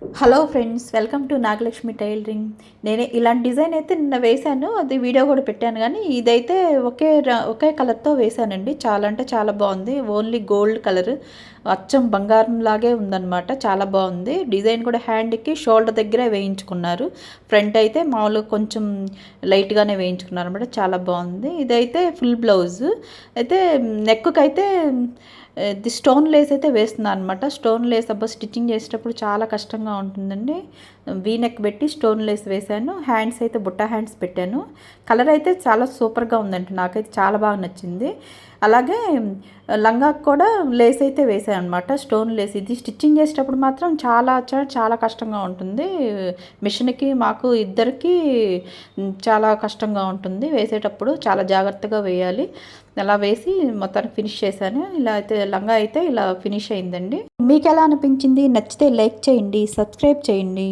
Hello friends, welcome to Nagalakshmi tailoring. నేను ఇలాంటి design అయితే నిన్న వేశాను, అది వీడియో కూడా పెట్టాను. కానీ ఇదైతే ఒకే కలర్తో వేశానండి. చాలా అంటే చాలా బాగుంది. ఓన్లీ గోల్డ్ కలర్, అచ్చం బంగారం లాగే ఉందన్నమాట. చాలా బాగుంది. డిజైన్ కూడా హ్యాండ్కి షోల్డర్ దగ్గర వేయించుకున్నారు. ఫ్రంట్ అయితే మామూలుగా కొంచెం లైట్గానే వేయించుకున్నారు అనమాట. చాలా బాగుంది. ఇదైతే ఫుల్ బ్లౌజ్ అయితే నెక్కి అయితే ఇది స్టోన్ లేస్ అయితే వేస్తున్నాను అనమాట. స్టోన్ లేస్ అబ్బా స్టిచ్చింగ్ చేసేటప్పుడు చాలా కష్టంగా ఉంటుందండి. వీ నెక్ పెట్టి స్టోన్ లేస్ వేశాను. హ్యాండ్స్ అయితే బుట్ట హ్యాండ్స్ పెట్టాను. కలర్ అయితే చాలా సూపర్గా ఉందండి. నాకైతే చాలా బాగా నచ్చింది. అలాగే లంగాకు కూడా లేస్ అయితే వేసాను అనమాట, స్టోన్ లేస్. ఇది స్టిచ్చింగ్ చేసేటప్పుడు మాత్రం చాలా కష్టంగా ఉంటుంది. మిషన్కి మాకు ఇద్దరికి చాలా కష్టంగా ఉంటుంది. వేసేటప్పుడు చాలా జాగ్రత్తగా వేయాలి. అలా వేసి మొత్తానికి ఫినిష్ చేశాను. ఇలా అయితే లంగా అయితే ఇలా ఫినిష్ అయిందండి. మీకు ఎలా అనిపించింది? నచ్చితే లైక్ చేయండి, సబ్స్క్రైబ్ చేయండి.